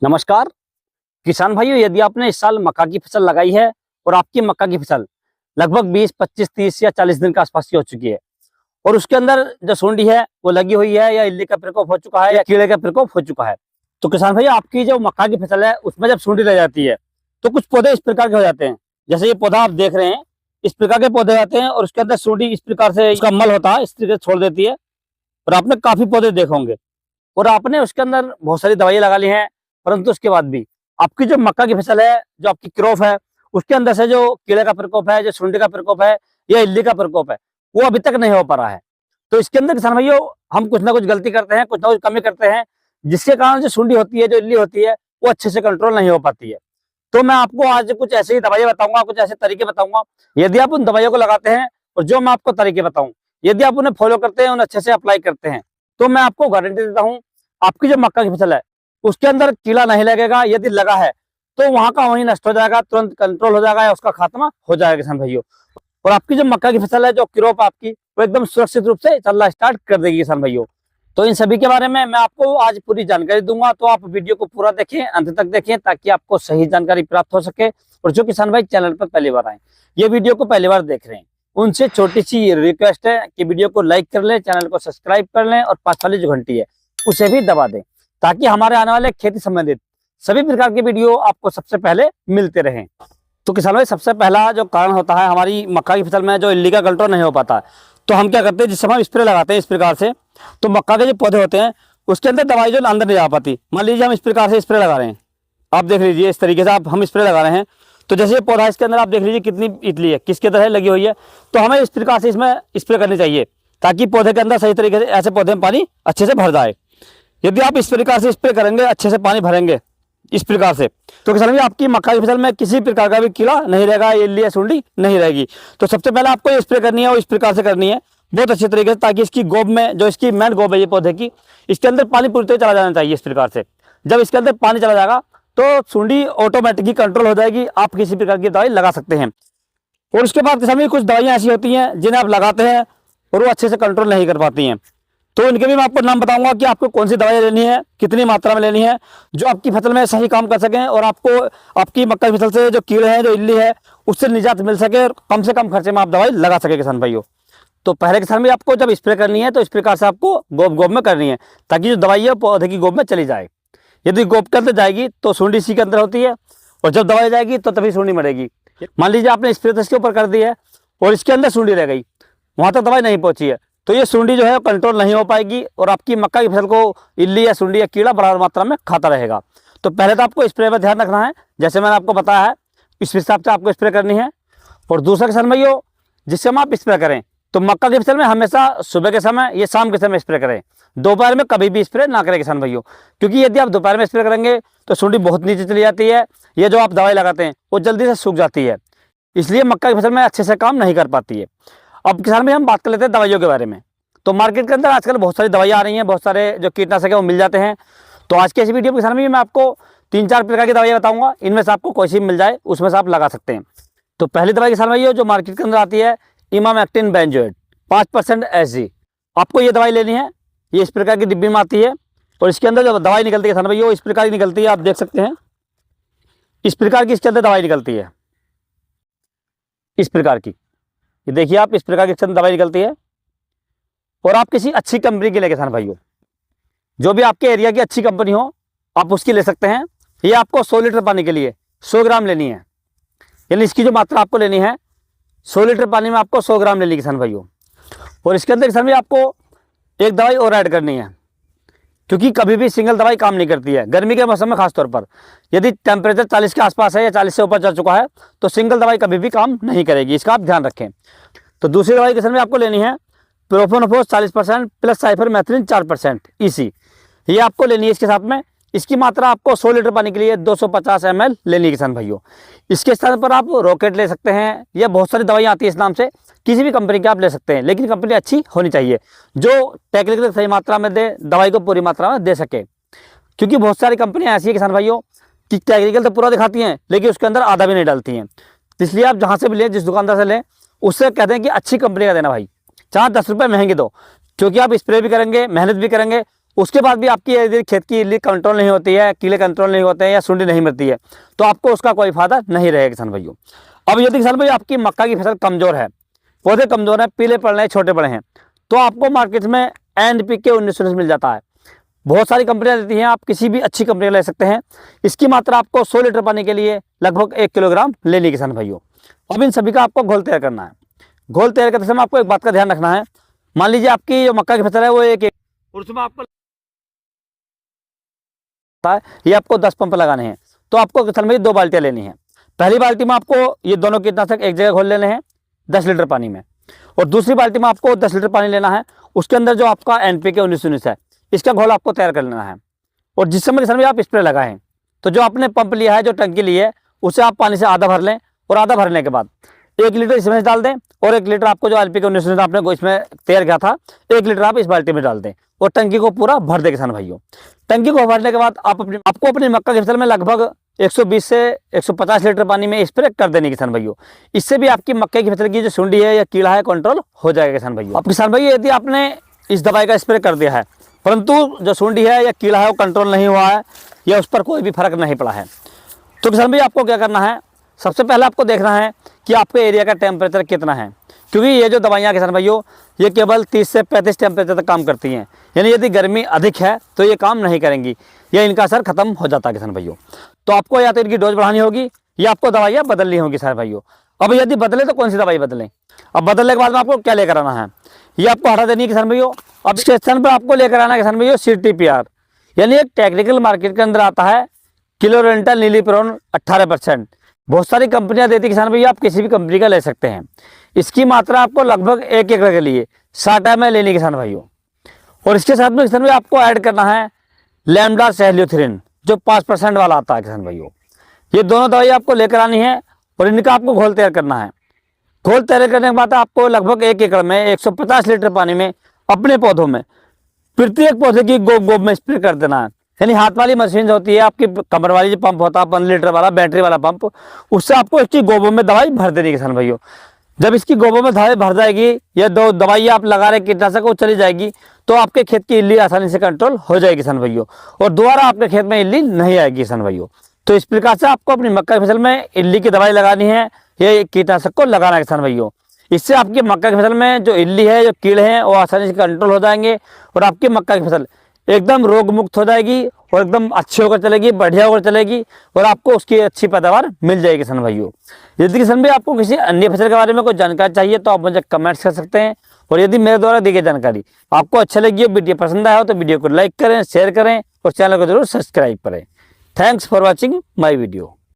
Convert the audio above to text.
नमस्कार किसान भाइयों, यदि आपने इस साल मक्का की फसल लगाई है और आपकी मक्का की फसल लगभग 20, 25, 30 या 40 दिन के आसपास की हो चुकी है और उसके अंदर जो सूंडी है वो लगी हुई है या इल्ली का प्रकोप हो चुका है या कीड़े का प्रकोप हो चुका है, तो किसान भाइयों आपकी जो मक्का की फसल है उसमें जब सूंडी लग जाती है तो कुछ पौधे इस प्रकार के हो जाते हैं। जैसे ये पौधा आप देख रहे हैं, इस प्रकार के पौधे आते हैं और उसके अंदर सूंडी इस प्रकार से इसका मल होता है, इस तरीके से छोड़ देती है और आपने काफी पौधे देखे होंगे और आपने उसके अंदर बहुत सारी दवाइयां लगा ली हैं, परंतु उसके बाद भी आपकी जो मक्का की फसल है, जो आपकी क्रॉप है, उसके अंदर से जो कीड़े का प्रकोप है, जो सुंडी का प्रकोप है या इल्ली का प्रकोप है, वो अभी तक नहीं हो पा रहा है। तो इसके अंदर किसान भाइयों हम कुछ ना कुछ गलती करते हैं, कुछ ना कुछ कमी करते हैं, जिसके कारण जो सुंडी होती है, जो इल्ली होती है, वो अच्छे से कंट्रोल नहीं हो पाती है। तो मैं आपको आज कुछ ऐसी ही दवाइयां बताऊंगा, कुछ ऐसे तरीके बताऊंगा। यदि आप उन दवाइयों को लगाते हैं और जो मैं आपको तरीके बताऊं, यदि आप उन्हें फॉलो करते हैं, उन्हें अच्छे से अप्लाई करते हैं, तो मैं आपको गारंटी देता हूं आपकी जो मक्का की फसल है उसके अंदर कीड़ा नहीं लगेगा। यदि लगा है तो वहां का वहीं नष्ट हो जाएगा, तुरंत कंट्रोल हो जाएगा या उसका खात्मा हो जाएगा किसान भाइयों। और आपकी जो मक्का की फसल है, जो क्रॉप आपकी, वो एकदम सुरक्षित रूप से चलना स्टार्ट कर देगी किसान भाइयों। तो इन सभी के बारे में मैं आपको आज पूरी जानकारी दूंगा, तो आप वीडियो को पूरा देखें, अंत तक देखें, ताकि आपको सही जानकारी प्राप्त हो सके। और जो किसान भाई चैनल पर पहली बार आए, ये वीडियो को पहली बार देख रहे हैं, उनसे छोटी सी रिक्वेस्ट है कि वीडियो को लाइक कर लें, चैनल को सब्सक्राइब कर लें और पास वाली जो घंटी है उसे भी दबा दें, ताकि हमारे आने वाले खेती संबंधित सभी प्रकार के वीडियो आपको सबसे पहले मिलते रहें। तो किसान भाई सबसे पहला जो कारण होता है हमारी मक्का की फसल में जो इल्ली का कंट्रोल नहीं हो पाता है, तो हम क्या करते हैं, जिस समय हम स्प्रे लगाते हैं इस प्रकार से, तो मक्का के जो पौधे होते हैं उसके अंदर दवाई जो अंदर नहीं जा पाती। मान लीजिए हम इस प्रकार से स्प्रे लगा रहे हैं, आप देख लीजिए इस तरीके से हम स्प्रे लगा रहे हैं, तो जैसे ये पौधा इसके अंदर आप देख लीजिए कितनी इतली है, किसके तरह लगी हुई है, तो हमें इस प्रकार से इसमें स्प्रे करनी चाहिए ताकि पौधे के अंदर सही तरीके से ऐसे पौधे में पानी अच्छे से भर जाए। यदि आप इस प्रकार से स्प्रे करेंगे, अच्छे से पानी भरेंगे इस प्रकार से, तो किसान भाई आपकी मक्का की फसल में किसी प्रकार का भी कीड़ा नहीं रहेगा, इल्ली या सुंडी नहीं रहेगी। तो सबसे पहले आपको ये स्प्रे करनी है और इस प्रकार से करनी है बहुत अच्छे तरीके से, ताकि इसकी गोब में, जो इसकी मेन गोब है ये पौधे की, इसके अंदर पानी पूरी तरह चला जाना चाहिए इस प्रकार से। जब इसके अंदर पानी चला जाएगा तो सुंडी ऑटोमेटिकली कंट्रोल हो जाएगी, आप किसी प्रकार की दवाई लगा सकते हैं। और उसके बाद किसान भाई कुछ दवाइयाँ ऐसी होती हैं जिन्हें आप लगाते हैं और वो अच्छे से कंट्रोल नहीं कर पाती हैं, तो इनके भी मैं आपको नाम बताऊंगा कि आपको कौन सी दवाई लेनी है, कितनी मात्रा में लेनी है, जो आपकी फसल में सही काम कर सकें और आपको आपकी मक्का की फसल से जो कीड़े हैं, जो इल्ली है, उससे निजात मिल सके और कम से कम खर्चे में आप दवाई लगा सके किसान भाइयों। तो पहले किसान भाई आपको जब स्प्रे करनी है तो इस प्रकार से आपको गोब गोब में करनी है, ताकि जो दवाई है पौधे की गोब में चली जाए। यदि गोब के अंदर जाएगी तो सूंडी इसी के अंदर होती है और जब दवाई जाएगी तो तभी सूंडी मरेगी। मान लीजिए आपने स्प्रे तो इसके ऊपर कर दी है और इसके अंदर सूंडी रह गई, वहां तक दवाई नहीं पहुंची है, तो ये सुंडी जो है कंट्रोल नहीं हो पाएगी और आपकी मक्का की फसल को इल्ली या सुंडी या कीड़ा बराबर मात्रा में खाता रहेगा। तो पहले तो आपको स्प्रे पर ध्यान रखना है, जैसे मैंने आपको बताया है इस हिसाब से आपको स्प्रे करनी है। और दूसरा किसान भाइयों, जिस समय आप स्प्रे करें तो मक्का की फसल में हमेशा सुबह के समय या शाम के समय स्प्रे करें, दोपहर में कभी भी स्प्रे ना करें किसान भाइयों, क्योंकि यदि आप दोपहर में स्प्रे करेंगे तो सुंडी बहुत नीचे चली जाती है, ये जो आप दवाई लगाते हैं वो जल्दी से सूख जाती है, इसलिए मक्का की फसल में अच्छे से काम नहीं कर पाती है। अब किसान भाई हम बात कर लेते हैं दवाइयों के बारे में। तो मार्केट के अंदर आजकल बहुत सारी दवाइयाँ आ रही हैं, बहुत सारे जो कीटनाशक है वो मिल जाते हैं। तो आज की ऐसी वीडियो में किसान भाई मैं आपको 3-4 प्रकार की दवाइयाँ बताऊंगा, इनमें से आपको कोई सी मिल जाए उसमें से आप लगा सकते हैं। तो पहली दवाई किसान भाई जो मार्केट के अंदर आती है इमामेक्टिन बेंजोएट 5% SG, आपको ये दवाई लेनी है। ये इस प्रकार की डिब्बी में आती है और इसके अंदर जो दवाई निकलती है किसान भाई वो इस प्रकार की निकलती है, आप देख सकते हैं इस प्रकार की इसके अंदर दवाई निकलती है, इस प्रकार की, ये देखिए आप इस प्रकार की इसके अंदर दवाई निकलती है। और आप किसी अच्छी कंपनी की ले किसान भाइयों, जो भी आपके एरिया की अच्छी कंपनी हो आप उसकी ले सकते हैं। ये आपको 100 लीटर पानी के लिए 100 ग्राम लेनी है, यानी इसकी जो मात्रा आपको लेनी है 100 लीटर पानी में आपको 100 ग्राम लेनी किसान भाइयों। और इसके अंदर किसान भाई आपको एक दवाई और ऐड करनी है, क्योंकि कभी भी सिंगल दवाई काम नहीं करती है गर्मी के मौसम में, खासतौर पर यदि टेम्परेचर 40 के आसपास है या 40 से ऊपर चल चुका है तो सिंगल दवाई कभी भी काम नहीं करेगी, इसका आप ध्यान रखें। तो दूसरी दवाई किसान भाई आपको लेनी है प्रोफेनोफोस 40% प्लस साइफरमेथ्रिन 4% EC, ये आपको लेनी है। इसके साथ में इसकी मात्रा आपको 100 लीटर पानी के लिए 250 ml लेनी है किसान भाइयों। इसके स्थान पर आप रॉकेट ले सकते हैं, या बहुत सारी दवाइयाँ आती है इस नाम से, किसी भी कंपनी की आप ले सकते हैं, लेकिन कंपनी अच्छी होनी चाहिए जो टेक्निकल सही मात्रा में दे, दवाई को पूरी मात्रा में दे सके। क्योंकि बहुत सारी कंपनियाँ ऐसी है किसान भाइयों कि टेक्निकल तो पूरा दिखाती हैं लेकिन उसके अंदर आधा भी नहीं डालती हैं। इसलिए आप जहाँ से भी लें, जिस दुकानदार से लें, उससे कहते हैं कि अच्छी कंपनी का देना भाई, चाहे 10 रुपये महंगे दो, क्योंकि आप स्प्रे भी करेंगे, मेहनत भी करेंगे, उसके बाद भी आपकी यदि खेत की इल्ली कंट्रोल नहीं होती है, कीड़े कंट्रोल नहीं होते हैं या सुंडी नहीं मिलती है, तो आपको उसका कोई फायदा नहीं रहेगा किसान भाइयों। अब यदि किसान भाई आपकी मक्का की फसल कमजोर है, पौधे कमजोर हैं, पीले पड़ रहे हैं, छोटे बड़े हैं, तो आपको मार्केट में NPK 1919 मिल जाता है। बहुत सारी कंपनियां देती हैं, आप किसी भी अच्छी कंपनी ले सकते हैं। इसकी मात्रा आपको 100 लीटर पानी के लिए लगभग 1 किलोग्राम लेनी किसान भाइयों। अब इन सभी का आपको घोल तैयार करना है। घोल तैयार करते समय आपको एक बात का ध्यान रखना है। मान लीजिए आपकी जो मक्का की फसल है वो एक और उसमें आपको ये आपको 10 पंप लगाने हैं, तो आपको किसान भाई 2 बाल्टियां लेनी है। पहली बाल्टी में आपको ये दोनों कीटनाशक एक जगह घोल लेने हैं 10 लीटर पानी में, और दूसरी बाल्टी में आपको 10 लीटर पानी लेना है। उसके अंदर जो आपका NPK 1919 है, इसका घोल आपको तैयार कर लेना है। और जिस समय किसान भाई आप स्प्रे लगाएं, तो जो आपने पंप लिया है, जो टंकी ली है, उसे आप पानी से आधा भर लें, और आधा भरने के बाद 1 लीटर इसमें डाल दें, और 1 लीटर आपको जो NPK 1919 आपने इसमें तैयार किया था, 1 लीटर आप इस बाल्टी में डाल दें, और टंकी को पूरा भर दें किसान भाइयों। टंकी को भरने के बाद आपको अपनी मक्का की फसल में लगभग 120 से 150 लीटर पानी में स्प्रे कर देनी किसान भाइयों। इससे भी आपकी मक्के की फसल की जो सुंडी है या कीड़ा है कंट्रोल हो जाएगा किसान भाइयों। अब किसान भाइयों यदि आपने इस दवाई का स्प्रे कर दिया है, परंतु जो सुंडी है या कीड़ा है वो कंट्रोल नहीं हुआ है, या उस पर कोई भी फर्क नहीं पड़ा है, तो किसान भाई आपको क्या करना है, सबसे पहले आपको देखना है कि आपके एरिया का टेम्परेचर कितना है। क्योंकि ये जो दवाइयाँ किसान भाइयों ये केवल 30 से 35 टेम्परेचर तक काम करती हैं, यानी यदि गर्मी अधिक है तो ये काम नहीं करेंगी, या इनका असर खत्म हो जाता है किसान भाइयों। तो आपको या तो इनकी डोज बढ़ानी होगी, या आपको दवाइयाँ बदलनी होगी किसान भाइयों। अब यदि बदले तो कौन सी दवाई बदलें? अब बदलने के बाद में आपको क्या लेकर आना है, ये आपको हटा देनी है किसान भाइयों। अब इसके स्थान पर आपको लेकर आना है किसान भाइयों CTPR, यानी एक टेक्निकल मार्केट के अंदर आता है क्लोरेंटल नीलीप्रोन 18%। बहुत सारी कंपनियां देती किसान भाई, आप किसी भी कंपनी का ले सकते हैं। इसकी मात्रा आपको लगभग 1 एकड़ के लिए 60 ml लेनी किसान भाइयों। और इसके साथ में किसान भाई आपको ऐड करना है लैम्डा सेल्यूथ्रिन, जो 5% वाला आता है किसान भाइयों। ये दोनों दवाई आपको लेकर आनी है, और इनका आपको घोल तैयार करना है। घोल तैयार करने के बाद आपको लगभग 1 एकड़ में 150 लीटर पानी में अपने पौधों में प्रत्येक पौधे की गोब में स्प्रे कर देना है। यानी हाथ वाली मशीन जो होती है, आपकी कमर वाली जो पंप होता है 15 लीटर वाला बैटरी वाला पंप, उससे आपको इसकी गोबों में दवाई भर देनी है किसान भाइयों। जब इसकी गोबों में दवाई भर जाएगी, या 2 दवाई आप लगा रहे कीटनाशक वो चली जाएगी, तो आपके खेत की इल्ली आसानी से कंट्रोल हो जाएगी किसान भाइयों, और दोबारा आपके खेत में इल्ली नहीं आएगी किसान भाइयों। तो इस प्रकार से आपको अपनी मक्का की फसल में इल्ली की दवाई लगानी है, या कीटनाशक को लगाना है किसान भाइयों। इससे आपकी मक्का की फसल में जो इल्ली है, जो कीड़े हैं, वो आसानी से कंट्रोल हो जाएंगे, और आपकी मक्का की फसल एकदम रोग मुक्त हो जाएगी, और एकदम अच्छी होकर चलेगी, बढ़िया होकर चलेगी, और आपको उसकी अच्छी पैदावार मिल जाएगी किसान भाइयों। यदि किसान भाई आपको किसी अन्य फसल के बारे में कोई जानकारी चाहिए, तो आप मुझे कमेंट्स कर सकते हैं। और यदि मेरे द्वारा दी गई जानकारी आपको अच्छा लगी, वीडियो पसंद आया हो, तो वीडियो को लाइक करें, शेयर करें, और चैनल को जरूर सब्सक्राइब करें। Thanks for watching my video.